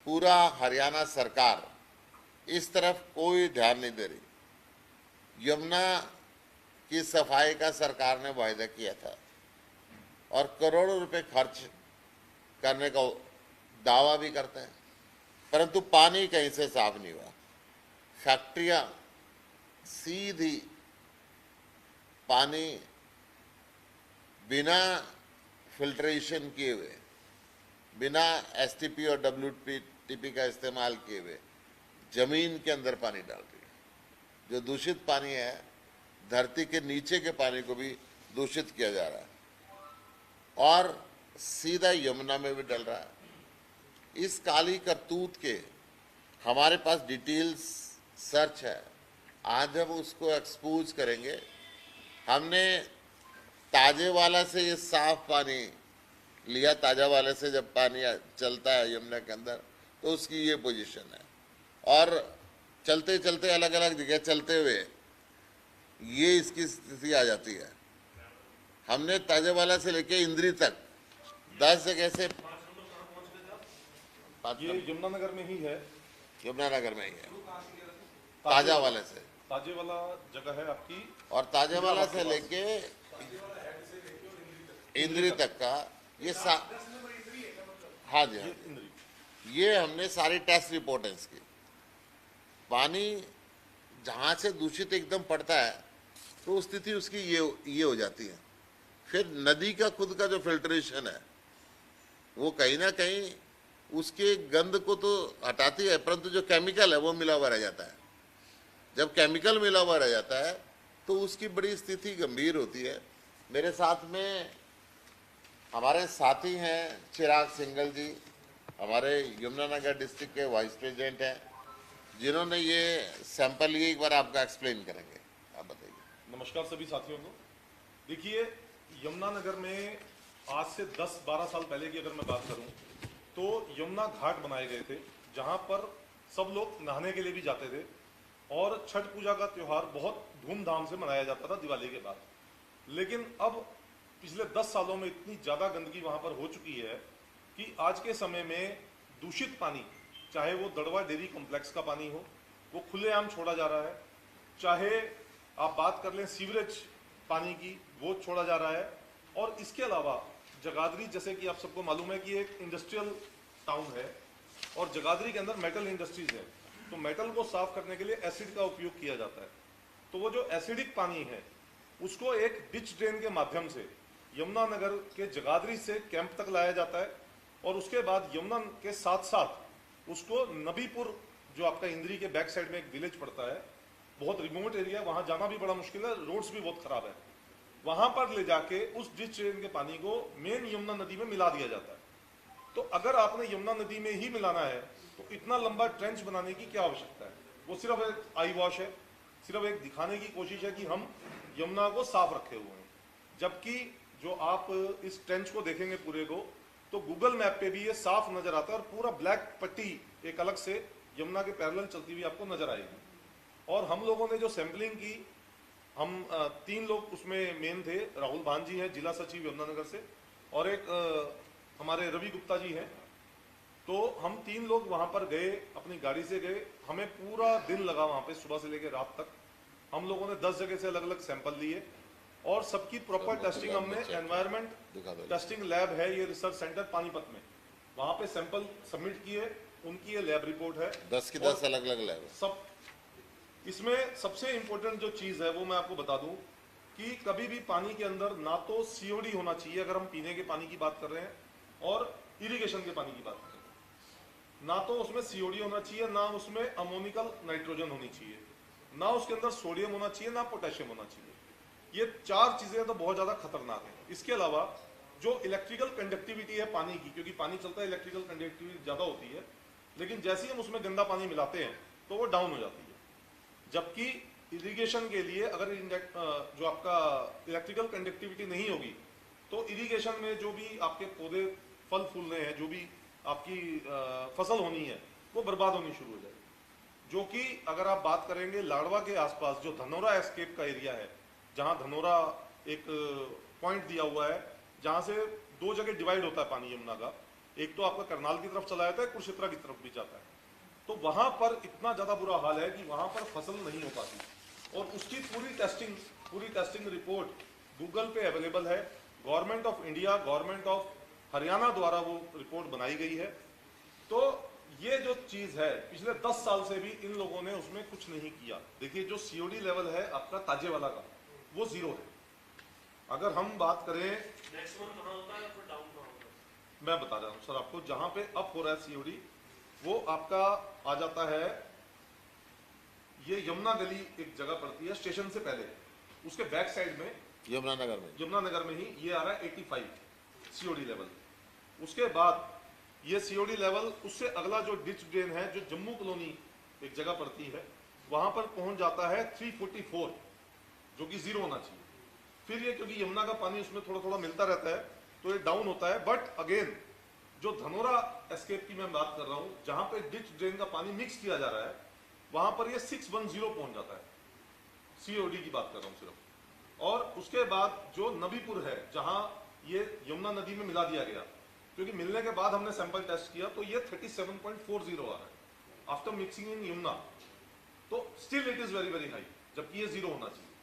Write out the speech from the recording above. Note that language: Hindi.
पूरा हरियाणा सरकार इस तरफ कोई ध्यान नहीं दे रही। यमुना की सफाई का सरकार ने वायदा किया था और करोड़ों रुपए खर्च करने का दावा भी करते हैं, परंतु पानी कहीं से साफ नहीं हुआ। फैक्ट्रियां सीधी पानी बिना फिल्ट्रेशन किए हुए, बिना एसटीपी और डब्ल्यूटीपी का इस्तेमाल किए हुए जमीन के अंदर पानी डाल रही है। जो दूषित पानी है, धरती के नीचे के पानी को भी दूषित किया जा रहा है और सीधा यमुना में भी डल रहा है। इस काली करतूत के हमारे पास डिटेल्स सर्च है। आज हम उसको एक्सपोज करेंगे। हमने ताजेवाला से ये साफ पानी लिया। ताजावाला से जब पानी चलता है यमुना के अंदर तो उसकी ये पोजीशन है, और चलते चलते अलग अलग जगह चलते हुए ये इसकी स्थिति आ जाती है। हमने ताजेवाला से लेके इंद्री तक 10 जगह से, ये यमुनानगर में ही है। यमुनानगर में ही है, ताजावाला से। ताजेवाला जगह है आपकी, और ताजेवाला से लेके इंद्री तक का ये हाँ जी, हाँ जी, ये हमने सारी टेस्ट रिपोर्ट है इसकी। पानी जहाँ से दूषित एकदम पड़ता है तो स्थिति उसकी ये हो जाती है। फिर नदी का खुद का जो फिल्ट्रेशन है वो कहीं ना कहीं उसके गंध को तो हटाती है, परंतु जो केमिकल है वो मिला हुआ रह जाता है। जब केमिकल मिला हुआ रह जाता है तो उसकी बड़ी स्थिति गंभीर होती है। मेरे साथ में हमारे साथी हैं चिराग सिंघल जी, हमारे यमुनानगर डिस्ट्रिक्ट के वाइस प्रेसिडेंट हैं, जिन्होंने ये सैंपल लिए। एक बार आपका एक्सप्लेन करेंगे, आप बताइए। नमस्कार सभी साथियों को। देखिए, यमुनानगर में आज से 10-12 साल पहले की अगर मैं बात करूं तो यमुना घाट बनाए गए थे, जहां पर सब लोग नहाने के लिए भी जाते थे और छठ पूजा का त्यौहार बहुत धूमधाम से मनाया जाता था दिवाली के बाद। लेकिन अब पिछले 10 सालों में इतनी ज़्यादा गंदगी वहां पर हो चुकी है कि आज के समय में दूषित पानी, चाहे वो दड़वा डेयरी कॉम्प्लेक्स का पानी हो, वो खुलेआम छोड़ा जा रहा है। चाहे आप बात कर लें सीवरेज पानी की, वो छोड़ा जा रहा है। और इसके अलावा जगाधरी, जैसे कि आप सबको मालूम है कि एक इंडस्ट्रियल टाउन है और जगाधरी के अंदर मेटल इंडस्ट्रीज है, तो मेटल को साफ करने के लिए एसिड का उपयोग किया जाता है। तो वो जो एसिडिक पानी है उसको एक डिच ड्रेन के माध्यम से यमुनानगर के जगाधरी से कैंप तक लाया जाता है और उसके बाद यमुना के साथ साथ उसको नबीपुर, जो आपका इंद्री के बैक साइड में एक विलेज पड़ता है, बहुत रिमोट एरिया, वहां जाना भी बड़ा मुश्किल है, रोड्स भी बहुत खराब है, वहां पर ले जाके उस डिच ड्रेन के पानी को मेन यमुना नदी में मिला दिया जाता है। तो अगर आपने यमुना नदी में ही मिलाना है तो इतना लंबा ट्रेंच बनाने की क्या आवश्यकता है? वो सिर्फ एक आई वॉश है, सिर्फ एक दिखाने की कोशिश है कि हम यमुना को साफ रखे हुए हैं। जबकि जो आप इस ट्रेंच को देखेंगे पूरे को, तो गूगल मैप पे भी ये साफ नजर आता है और पूरा ब्लैक पट्टी एक अलग से यमुना के पैरेलल चलती हुई आपको नजर आएगी। और हम लोगों ने जो सैंपलिंग की, हम 3 लोग उसमें मेन थे। राहुल भान जी हैं, जिला सचिव यमुनानगर से, और एक हमारे रवि गुप्ता जी हैं। तो हम 3 लोग वहां पर गए, अपनी गाड़ी से गए। हमें पूरा दिन लगा वहां पे, सुबह से लेकर रात तक। हम लोगों ने 10 जगह से अलग अलग सैंपल लिए और सबकी प्रॉपर टेस्टिंग हमने, एनवायरमेंट टेस्टिंग लैब है ये रिसर्च सेंटर पानीपत में, वहां पे सैंपल सबमिट किए। उनकी ये लैब रिपोर्ट है, 10 की 10 अलग अलग लैब सब। इसमें सबसे इंपॉर्टेंट जो चीज है वो मैं आपको बता दूं कि कभी भी पानी के अंदर ना तो सीओडी होना चाहिए, अगर हम पीने के पानी की बात कर रहे हैं, और इरिगेशन के पानी की बात कर रहे हैं, ना तो उसमें सीओडी होना चाहिए, ना उसमें अमोनिकल नाइट्रोजन होनी चाहिए, ना उसके अंदर सोडियम होना चाहिए, ना पोटेशियम होना चाहिए। ये 4 चीजें तो बहुत ज्यादा खतरनाक है। इसके अलावा जो इलेक्ट्रिकल कंडक्टिविटी है पानी की, क्योंकि पानी चलता है इलेक्ट्रिकल कंडक्टिविटी ज्यादा होती है, लेकिन जैसे ही हम उसमें गंदा पानी मिलाते हैं तो वो डाउन हो जाती है। जबकि इरिगेशन के लिए अगर जो आपका इलेक्ट्रिकल कंडक्टिविटी नहीं होगी तो इरिगेशन में जो भी आपके पौधे फल फूल रहे हैं, जो भी आपकी फसल होनी है, वो बर्बाद होनी शुरू हो जाएगी। जो कि अगर आप बात करेंगे लाडवा के आसपास जो धनौरा एस्केप का एरिया है, जहां धनौरा एक पॉइंट दिया हुआ है जहां से 2 जगह डिवाइड होता है पानी यमुना का, एक तो आपका करनाल की तरफ चला जाता है, कुरुक्षेत्र की तरफ भी जाता है। तो वहां पर इतना ज्यादा बुरा हाल है कि वहां पर फसल नहीं हो पाती, और उसकी पूरी टेस्टिंग रिपोर्ट गूगल पे अवेलेबल है। Government of India, government of Haryana द्वारा वो रिपोर्ट बनाई गई है। तो ये जो चीज है, पिछले 10 साल से भी इन लोगों ने उसमें कुछ नहीं किया। देखिए जो सीओडी लेवल है आपका ताजेवाला का, वो 0 है। अगर हम बात करें, मैक्सिमम कहाँ होता है और डाउन कहाँ होता है? मैं बता रहा हूं सर आपको, जहां पे अप हो रहा है सीओडी, वो आपका आ जाता है, ये यमुना गली एक जगह पड़ती है स्टेशन से पहले, उसके बैक साइड में यमुनानगर में ही ये आ रहा है 85 सीओडी लेवल। उसके बाद ये सीओडी लेवल, उससे अगला जो डिच ड्रेन है, जो जम्मू कॉलोनी एक जगह पड़ती है, वहां पर पहुंच जाता है 344, जो कि 0 होना चाहिए। फिर ये क्योंकि यमुना का पानी उसमें थोड़ा थोड़ा मिलता रहता है, तो ये डाउन होता है। बट अगेन जो धनोरा एस्केप की मैं बात कर रहा हूं, जहां पे डिच ड्रेन का पानी मिक्स किया जा रहा है, वहां पर ये 610 पहुंच जाता है। सीओडी की बात कर रहा हूं सिर्फ। और उसके बाद जो नबीपुर है, जहां ये यमुना नदी में मिला दिया गया, क्योंकि मिलने के बाद हमने सैंपल टेस्ट किया, तो ये 37.40 आ रहा है आफ्टर मिक्सिंग इन यमुना। तो still it is very very high, जबकि ये 0 होना चाहिए।